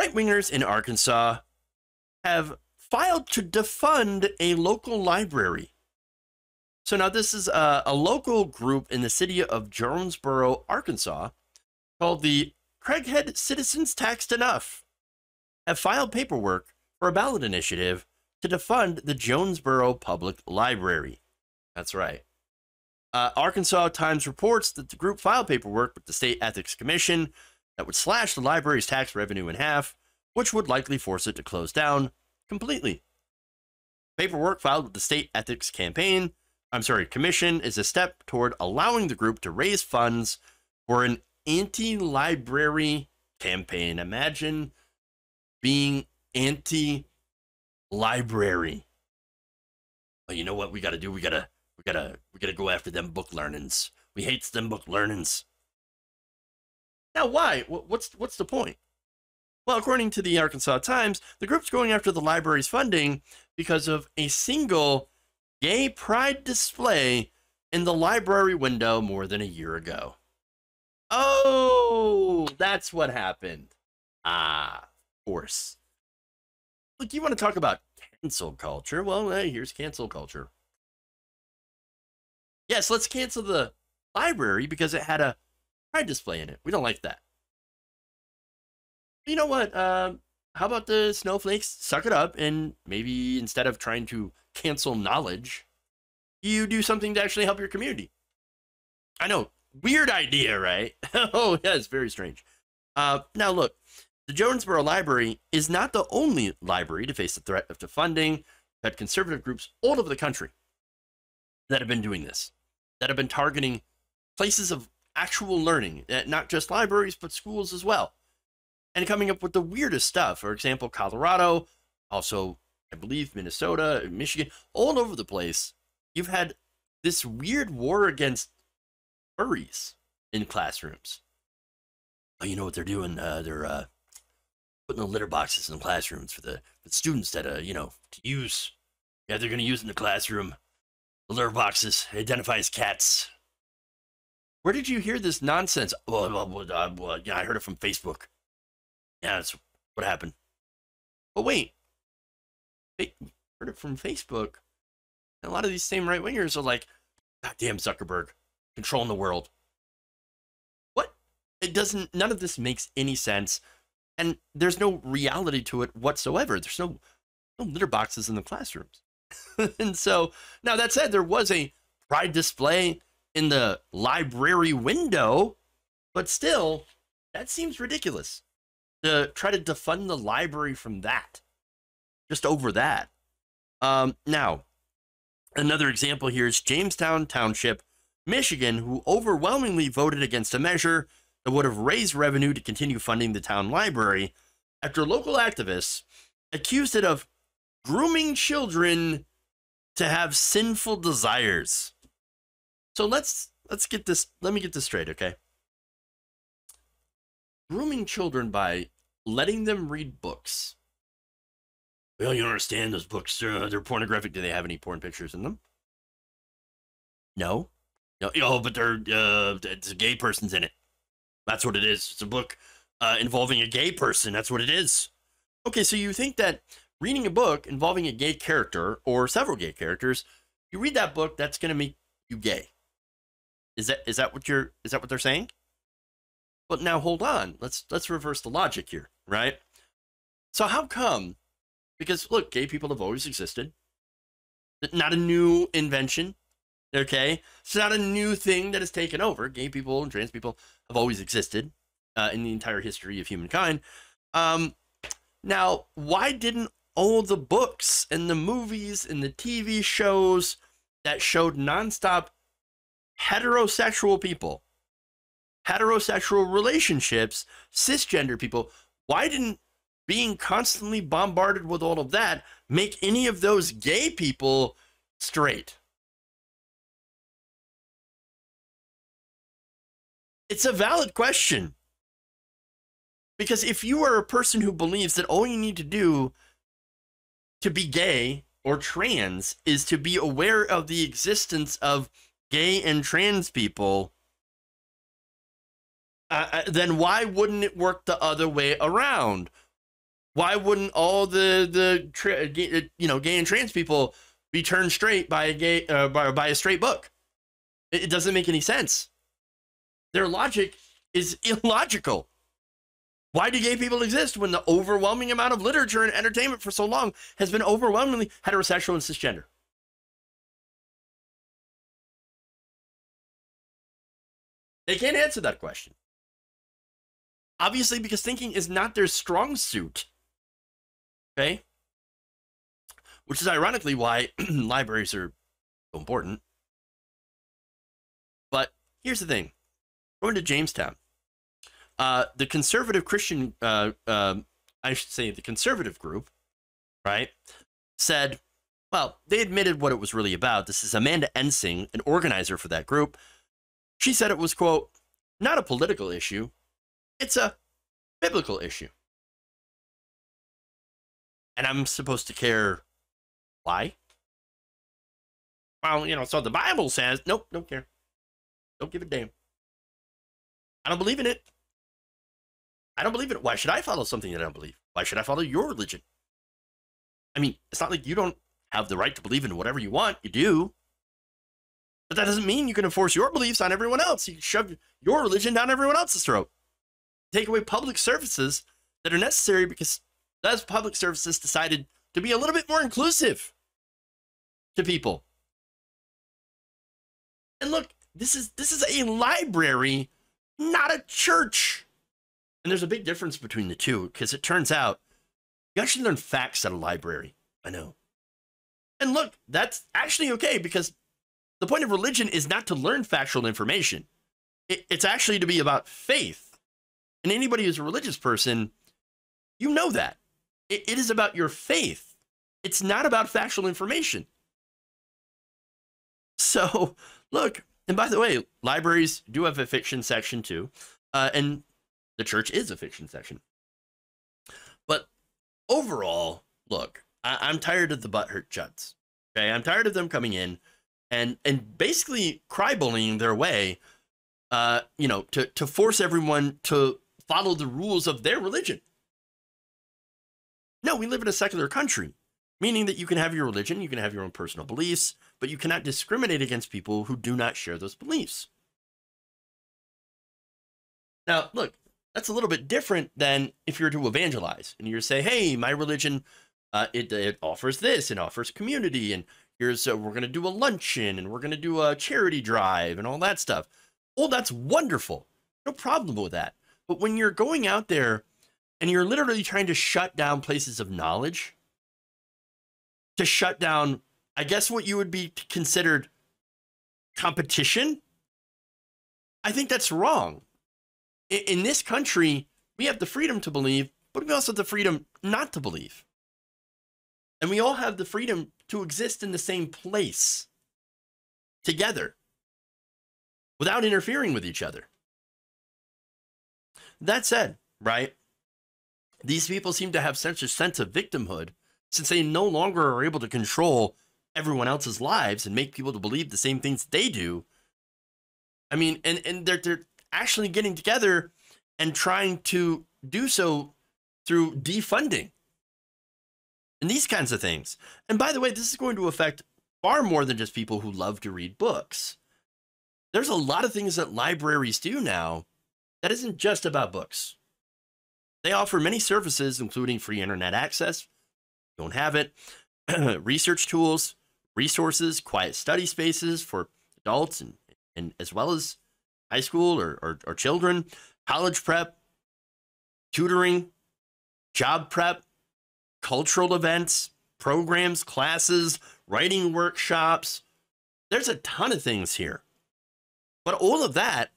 Right-wingers in Arkansas have filed to defund a local library. So now this is a local group in the city of Jonesboro, Arkansas, called the Craighead Citizens Taxed Enough, have filed paperwork for a ballot initiative to defund the Jonesboro Public Library. That's right. Arkansas Times reports that the group filed paperwork with the State Ethics Commission that would slash the library's tax revenue in half, which would likely force it to close down completely. Paperwork filed with the State Ethics Commission is a step toward allowing the group to raise funds for an anti-library campaign. Imagine being anti-library. Well, you know what we got to do? We gotta go after them book learnings. We hates them book learnings. Now, why? What's the point? Well, according to the Arkansas Times, the group's going after the library's funding because of a single gay pride display in the library window more than a year ago. Oh, that's what happened. Ah, of course. Look, you want to talk about cancel culture? Well, hey, here's cancel culture. Yes, let's cancel the library because it had a pride display in it. We don't like that. You know what? How about the snowflakes suck it up and maybe instead of trying to cancel knowledge, you do something to actually help your community? I know, weird idea, right? Oh, yeah, it's very strange. Now, look, the Jonesboro Library is not the only library to face the threat of defunding. We've had conservative groups all over the country that have been doing this, that have been targeting places of actual learning, not just libraries, but schools as well, and coming up with the weirdest stuff. For example, Colorado, also, I believe, Minnesota, Michigan, all over the place. You've had this weird war against furries in classrooms. Oh, you know what they're doing? They're putting the litter boxes in the classrooms for the students that, to use. Yeah, they're going to use in the classroom. The litter boxes identify as cats. Where did you hear this nonsense? Yeah, I heard it from Facebook. Yeah, that's what happened. But wait, I heard it from Facebook. And a lot of these same right-wingers are like, God damn Zuckerberg, controlling the world. What? None of this makes any sense. And there's no reality to it whatsoever. There's no litter boxes in the classrooms. And so, now that said, there was a pride display in the library window, but still, that seems ridiculous to try to defund the library from that, just over that. Now, another example here is Jamestown Township, Michigan, who overwhelmingly voted against a measure that would have raised revenue to continue funding the town library after local activists accused it of grooming children to have sinful desires. So let's get this. Let me get this straight, okay? Grooming children by letting them read books. Well, you don't understand, those books, they're pornographic. Do they have any porn pictures in them? No. Oh, but it's a gay person's in it. That's what it is. It's a book involving a gay person. That's what it is. Okay, so you think that reading a book involving a gay character or several gay characters, you read that book, that's going to make you gay. Is that what they're saying? But now hold on. Let's reverse the logic here, right? So how come? Because look, gay people have always existed. Not a new invention. Okay, it's not a new thing that has taken over. Gay people and trans people have always existed in the entire history of humankind. Now, why didn't all the books and the movies and the TV shows that showed nonstop heterosexual people, heterosexual relationships, cisgender people, why didn't being constantly bombarded with all of that make any of those gay people straight? It's a valid question. Because if you are a person who believes that all you need to do to be gay or trans is to be aware of the existence of gay and trans people, then why wouldn't it work the other way around? Why wouldn't all the gay and trans people be turned straight by a by a straight book? It doesn't make any sense. Their logic is illogical. Why do gay people exist when the overwhelming amount of literature and entertainment for so long has been overwhelmingly heterosexual and cisgender? They can't answer that question. Obviously, because thinking is not their strong suit. Okay? Which is ironically why libraries are so important. But here's the thing. Going to Jamestown, the conservative Christian, I should say the conservative group, right, said, well, they admitted what it was really about. This is Amanda Ensing, an organizer for that group. She said it was, quote, not a political issue. It's a biblical issue. And I'm supposed to care why? Well, so the Bible says, nope, don't care. Don't give a damn. I don't believe in it. I don't believe in it. Why should I follow something that I don't believe? Why should I follow your religion? I mean, it's not like you don't have the right to believe in whatever you want. You do. But that doesn't mean you can enforce your beliefs on everyone else. You can shove your religion down everyone else's throat. Take away public services that are necessary because those public services decided to be a little bit more inclusive to people. And look, this is a library, not a church. And there's a big difference between the two because it turns out you actually learn facts at a library. I know. And look, that's actually okay because the point of religion is not to learn factual information. It's actually to be about faith. And anybody who's a religious person, you know that. It is about your faith. It's not about factual information. So, look, and by the way, libraries do have a fiction section too. And the church is a fiction section. But overall, look, I'm tired of the butthurt Judds. Okay, I'm tired of them coming in and basically cry bullying their way, to force everyone to follow the rules of their religion. No, we live in a secular country, meaning that you can have your religion, you can have your own personal beliefs, but you cannot discriminate against people who do not share those beliefs. Now, look, that's a little bit different than if you're to evangelize and you say, hey, my religion, it offers this, it offers community, and here's, we're going to do a luncheon, and we're going to do a charity drive, and all that stuff. Oh, that's wonderful. No problem with that. But when you're going out there and you're literally trying to shut down places of knowledge, to shut down, I guess, what you would be considered competition, I think that's wrong. In this country, we have the freedom to believe, but we also have the freedom not to believe. And we all have the freedom to exist in the same place together without interfering with each other. That said, right, these people seem to have such a sense of victimhood since they no longer are able to control everyone else's lives and make people to believe the same things they do. I mean, and they're actually getting together and trying to do so through defunding and these kinds of things. And by the way, this is going to affect far more than just people who love to read books. There's a lot of things that libraries do now that isn't just about books. They offer many services, including free internet access. You don't have it. Research tools, resources, quiet study spaces for adults and as well as high school or children, college prep, tutoring, job prep, cultural events, programs, classes, writing workshops. There's a ton of things here. But all of that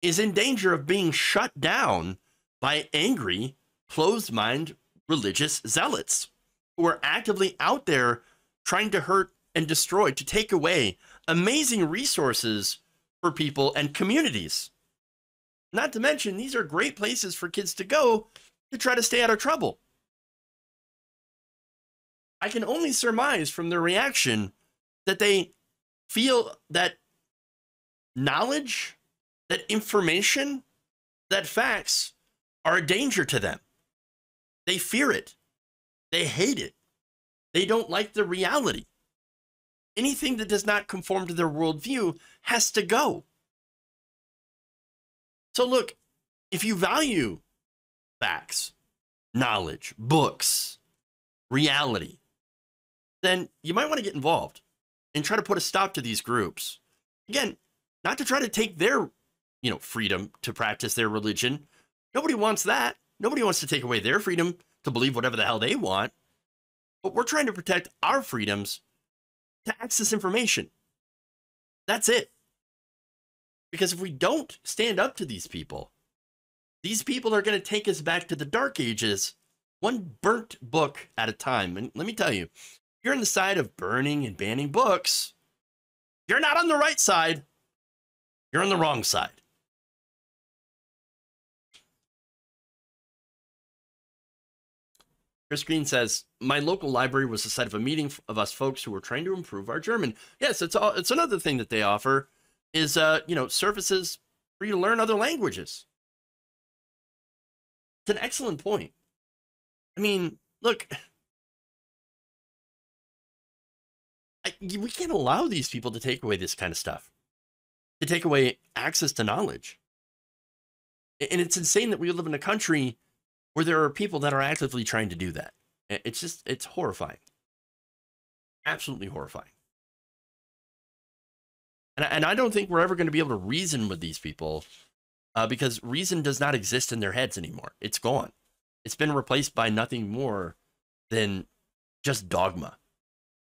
is in danger of being shut down by angry, closed-minded religious zealots who are actively out there trying to hurt and destroy, to take away amazing resources for people and communities. Not to mention, these are great places for kids to go to try to stay out of trouble. I can only surmise from their reaction that they feel that knowledge, that information, that facts are a danger to them. They fear it. They hate it. They don't like the reality. Anything that does not conform to their worldview has to go. So look, if you value facts, knowledge, books, reality, then you might want to get involved and try to put a stop to these groups. Again, not to try to take their, freedom to practice their religion. Nobody wants that. Nobody wants to take away their freedom to believe whatever the hell they want. But we're trying to protect our freedoms to access information. That's it. Because if we don't stand up to these people are going to take us back to the Dark Ages, one burnt book at a time. And let me tell you, if you're on the side of burning and banning books, you're not on the right side. You're on the wrong side. Chris Green says, my local library was the site of a meeting of us folks who were trying to improve our German. Yes, it's another thing that they offer is, services for you to learn other languages. It's an excellent point. I mean, look, we can't allow these people to take away this kind of stuff, to take away access to knowledge. And it's insane that we live in a country where there are people that are actively trying to do that. It's horrifying. Absolutely horrifying. And I don't think we're ever going to be able to reason with these people because reason does not exist in their heads anymore. It's gone. It's been replaced by nothing more than just dogma.